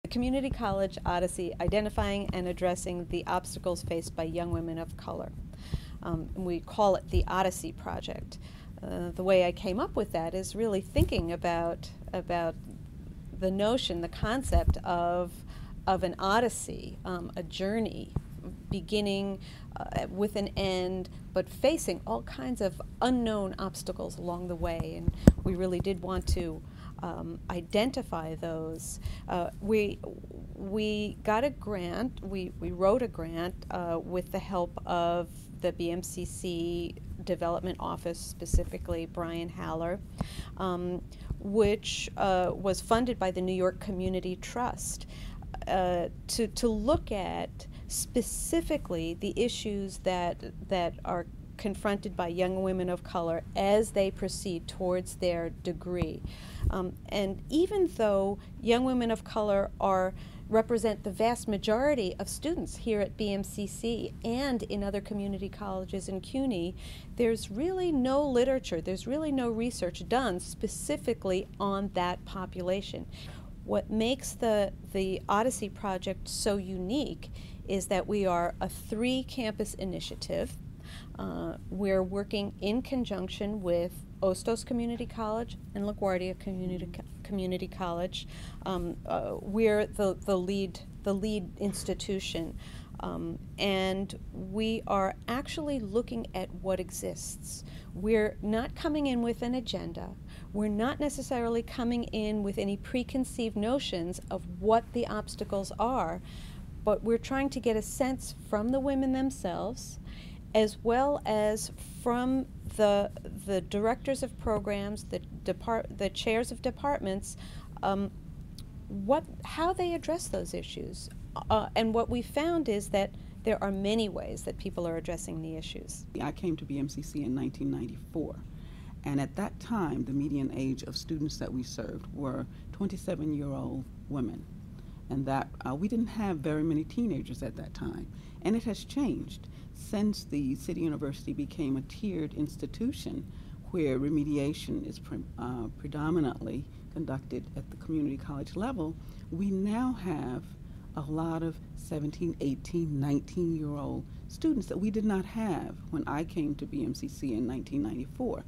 Community College Odyssey, identifying and addressing the obstacles faced by young women of color. We call it the Odyssey Project. The way I came up with that is really thinking about the notion, the concept of an odyssey, a journey beginning with an end, but facing all kinds of unknown obstacles along the way. And we really did want to identify those. We got a grant, we wrote a grant with the help of the BMCC Development Office, specifically Brian Haller, which was funded by the New York Community Trust to look at specifically the issues that are confronted by young women of color as they proceed towards their degree. And even though young women of color represent the vast majority of students here at BMCC and in other community colleges and CUNY, there's really no literature, there's really no research done specifically on that population. What makes the Odyssey Project so unique is that we are a 3-campus initiative. We're working in conjunction with Hostos Community College and LaGuardia Community College. We're the lead institution, and we are actually looking at what exists. We're not coming in with an agenda. We're not necessarily coming in with any preconceived notions of what the obstacles are, but we're trying to get a sense from the women themselves, as well as from the directors of programs, the chairs of departments, how they address those issues. And what we found is that there are many ways that people are addressing the issues. I came to BMCC in 1994, and at that time the median age of students that we served were 27-year-old women, and that we didn't have very many teenagers at that time. And it has changed since the City University became a tiered institution where remediation is predominantly conducted at the community college level. We now have a lot of 17, 18, 19-year-old students that we did not have when I came to BMCC in 1994.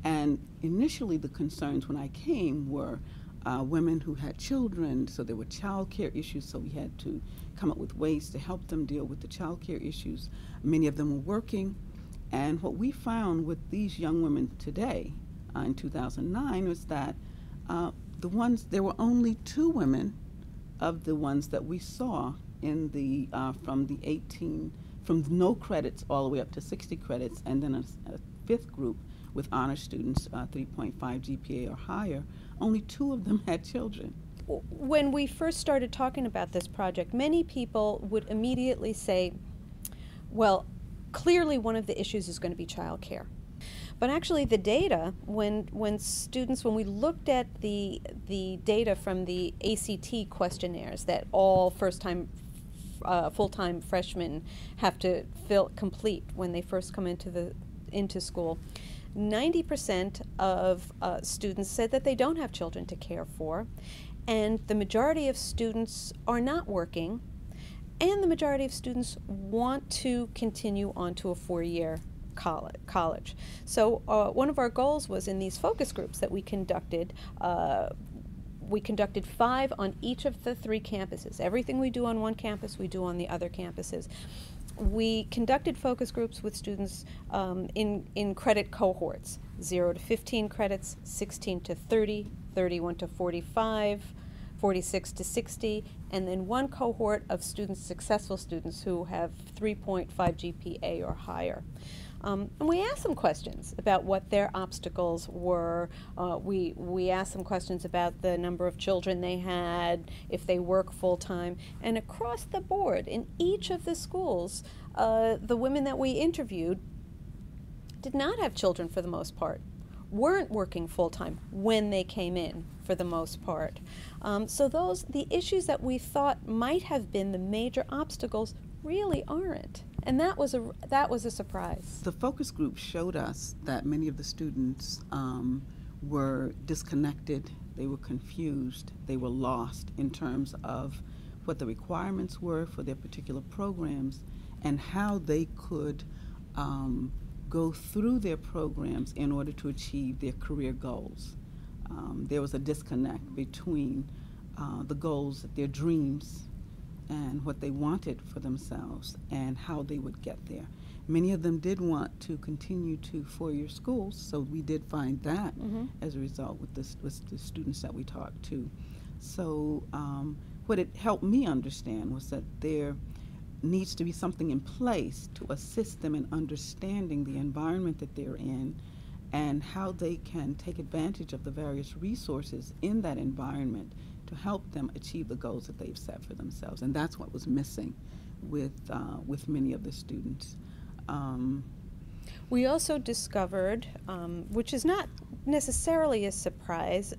And initially the concerns when I came were women who had children, so there were child care issues, so we had to come up with ways to help them deal with the child care issues. Many of them were working, and what we found with these young women today in 2009 was that there were only 2 women of the ones that we saw in the from no credits all the way up to 60 credits, and then a 5th group with honor students, 3.5 GPA or higher. Only 2 of them had children. When we first started talking about this project, many people would immediately say, well, clearly one of the issues is going to be child care. But actually the data, when we looked at the data from the ACT questionnaires that all first-time full-time freshmen have to complete when they first come into school, 90% of students said that they don't have children to care for, and the majority of students are not working, and the majority of students want to continue on to a 4-year college. So one of our goals was in these focus groups that we conducted 5 on each of the 3 campuses. Everything we do on one campus, we do on the other campuses. We conducted focus groups with students in credit cohorts, 0 to 15 credits, 16 to 30, 31 to 45, 46 to 60, and then one cohort of students, successful students who have 3.5 GPA or higher. And we asked them questions about what their obstacles were. We asked them questions about the number of children they had, if they work full-time. And across the board, in each of the schools, the women that we interviewed did not have children for the most part, weren't working full-time when they came in for the most part. So the issues that we thought might have been the major obstacles really aren't. And that was a surprise. The focus group showed us that many of the students were disconnected they were confused, they were lost in terms of what the requirements were for their particular programs and how they could go through their programs in order to achieve their career goals. There was a disconnect between the goals, their dreams, and what they wanted for themselves and how they would get there. Many of them did want to continue to four-year schools, so we did find that as a result with the students that we talked to. So what it helped me understand was that there needs to be something in place to assist them in understanding the environment that they're in and how they can take advantage of the various resources in that environment to help them achieve the goals that they've set for themselves. And that's what was missing with many of the students. We also discovered, which is not necessarily a surprise,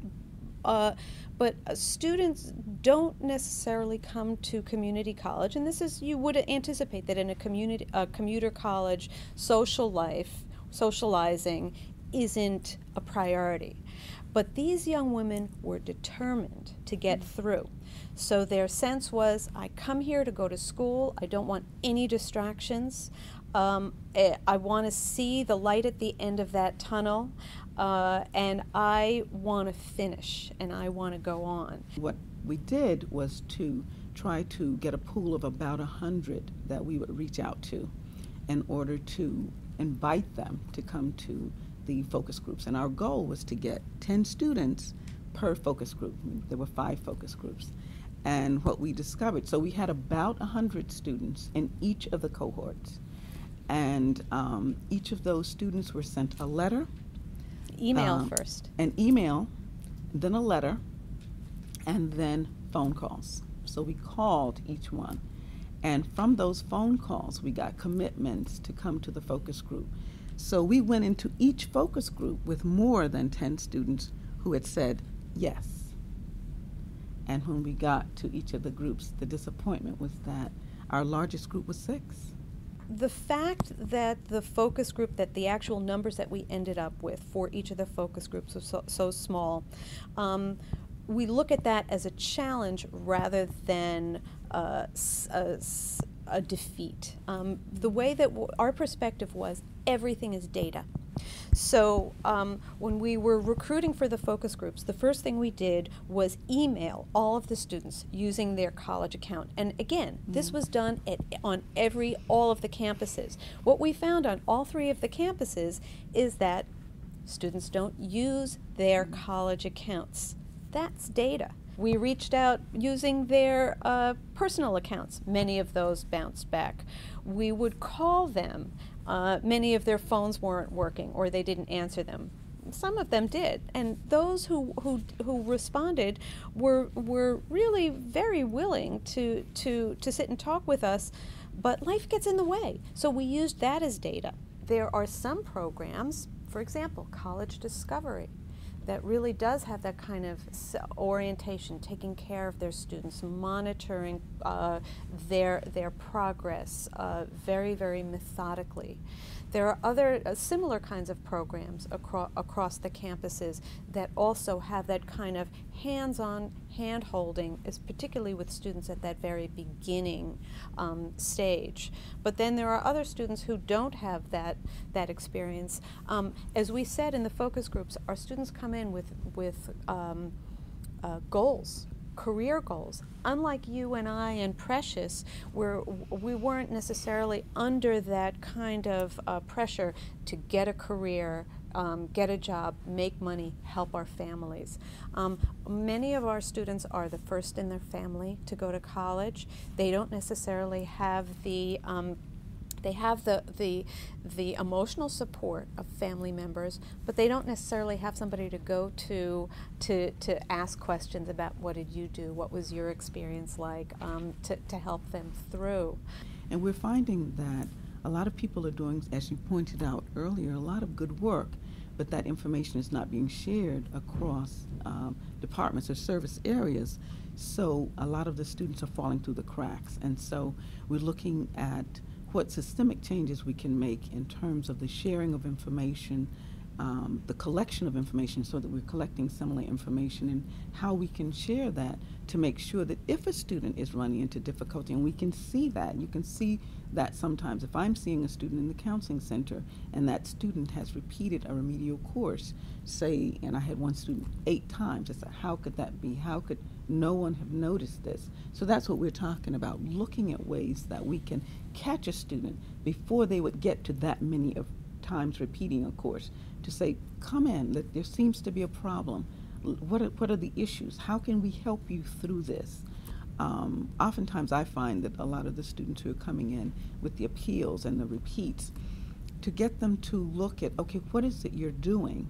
but students don't necessarily come to community college, and this is, you would anticipate that in a commuter college, social life, socializing isn't a priority. But these young women were determined to get through. So their sense was, I come here to go to school, I don't want any distractions, I want to see the light at the end of that tunnel, and I want to finish, and I want to go on. What we did was to try to get a pool of about 100 that we would reach out to in order to invite them to come to the focus groups. And our goal was to get 10 students per focus group. There were 5 focus groups. And what we discovered, so we had about 100 students in each of the cohorts. And each of those students were sent a letter. Email first. An email, then a letter, and then phone calls. So we called each one. And from those phone calls, we got commitments to come to the focus group. So we went into each focus group with more than 10 students who had said yes. And when we got to each of the groups, the disappointment was that our largest group was 6. The fact that the focus group, that the actual numbers that we ended up with for each of the focus groups was so small, we look at that as a challenge rather than a defeat. The way that our perspective was, everything is data. So when we were recruiting for the focus groups, the first thing we did was email all of the students using their college account. And again, this was done on all of the campuses. What we found on all 3 of the campuses is that students don't use their college accounts. That's data. We reached out using their personal accounts. Many of those bounced back. We would call them. Many of their phones weren't working, or they didn't answer them. Some of them did, and those who responded were really very willing to sit and talk with us, but life gets in the way. So we used that as data. There are some programs, for example, College Discovery, that really does have that kind of orientation, taking care of their students, monitoring their progress very, very methodically. There are other similar kinds of programs across the campuses that also have that kind of hands-on hand-holding, particularly with students at that very beginning stage. But then there are other students who don't have that experience. As we said in the focus groups, our students come in with goals, career goals. Unlike you and I and Precious, we weren't necessarily under that kind of pressure to get a career, get a job, make money, help our families. Many of our students are the first in their family to go to college. They don't necessarily have the they have the emotional support of family members, but they don't necessarily have somebody to go to ask questions about what did you do, what was your experience like, to help them through. And we're finding that a lot of people are doing, as you pointed out earlier, a lot of good work, but that information is not being shared across departments or service areas. So a lot of the students are falling through the cracks. And so we're looking at what systemic changes we can make in terms of the sharing of information the collection of information, so that we're collecting similar information, and how we can share that to make sure that if a student is running into difficulty, and we can see that, you can see that sometimes if I'm seeing a student in the counseling center and that student has repeated a remedial course, say, and I had one student 8 times, I said, how could that be? How could no one have noticed this? So that's what we're talking about, looking at ways that we can catch a student before they would get to that many of times repeating a course, to say, come in, that there seems to be a problem. What are the issues? How can we help you through this? Oftentimes I find that a lot of the students who are coming in with the appeals and the repeats, to get them to look at, okay, what is it you're doing,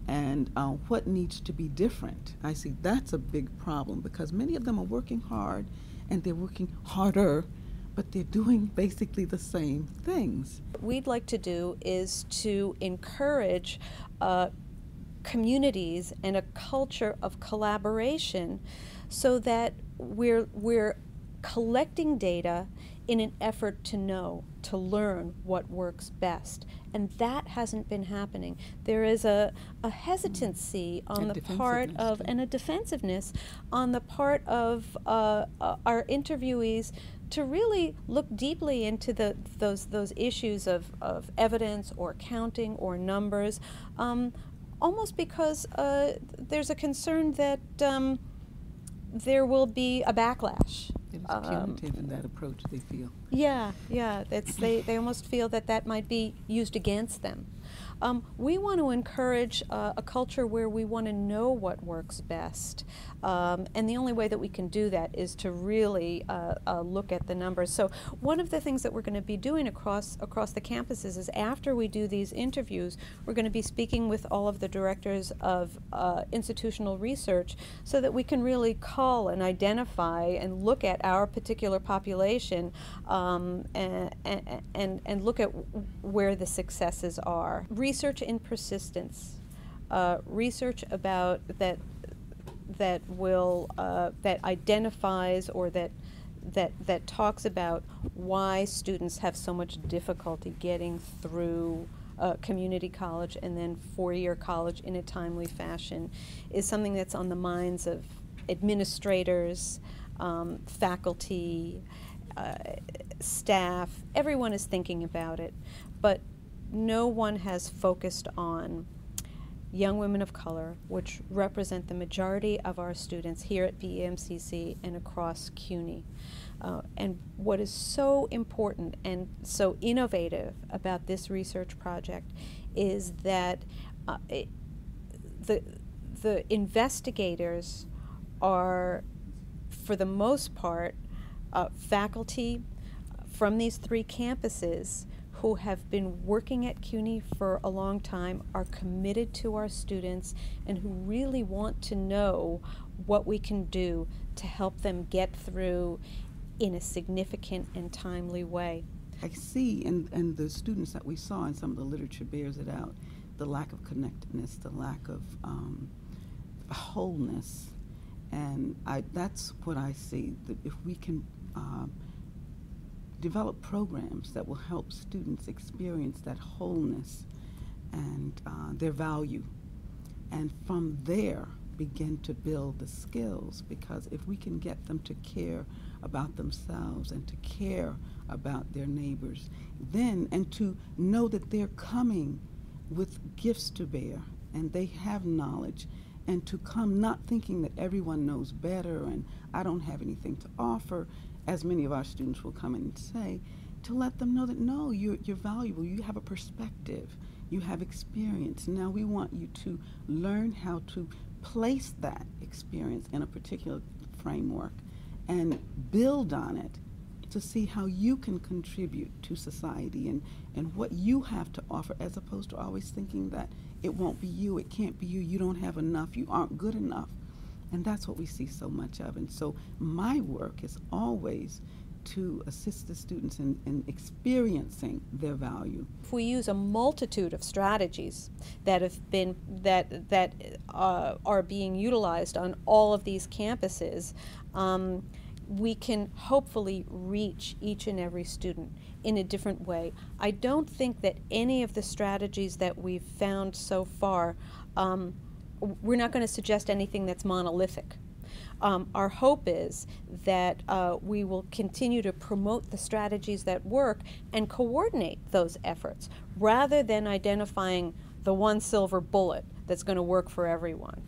and what needs to be different? I see that's a big problem, because many of them are working hard and they're working harder, but they're doing basically the same things. What we'd like to do is to encourage communities and a culture of collaboration, so that we're collecting data in an effort to know, to learn what works best. And that hasn't been happening. There is a hesitancy on the part of, and a defensiveness on the part of our interviewees to really look deeply into those issues of evidence or counting or numbers, almost because there's a concern that there will be a backlash. It is punitive in that approach, they feel. Yeah, they almost feel that that might be used against them. We want to encourage a culture where we want to know what works best, and the only way that we can do that is to really look at the numbers. So one of the things that we're going to be doing across the campuses is, after we do these interviews, we're going to be speaking with all of the directors of institutional research, so that we can really cull and identify and look at our particular population, and look at where the successes are. Research in persistence, research about that identifies, or that talks about why students have so much difficulty getting through community college and then 4-year college in a timely fashion, is something that's on the minds of administrators, faculty, staff. Everyone is thinking about it, but no one has focused on young women of color, which represent the majority of our students here at BMCC and across CUNY. And what is so important and so innovative about this research project is that the investigators are, for the most part, faculty from these 3 campuses who have been working at CUNY for a long time, are committed to our students, and who really want to know what we can do to help them get through in a significant and timely way. I see, and the students that we saw, and some of the literature bears it out, the lack of connectedness, the lack of wholeness, and that's what I see, that if we can develop programs that will help students experience that wholeness and their value, and from there begin to build the skills, because if we can get them to care about themselves and to care about their neighbors, then, and to know that they're coming with gifts to bear and they have knowledge, and to come not thinking that everyone knows better and I don't have anything to offer, as many of our students will come and say, to let them know that no, you're valuable, you have a perspective, you have experience. Now we want you to learn how to place that experience in a particular framework and build on it to see how you can contribute to society and what you have to offer, as opposed to always thinking that it won't be you, it can't be you, you don't have enough, you aren't good enough. And that's what we see so much of. And so my work is always to assist the students in experiencing their value. If we use a multitude of strategies that have been are being utilized on all of these campuses, we can hopefully reach each and every student in a different way. I don't think that any of the strategies that we've found so far, we're not going to suggest anything that's monolithic. Our hope is that we will continue to promote the strategies that work and coordinate those efforts rather than identifying the one silver bullet that's going to work for everyone.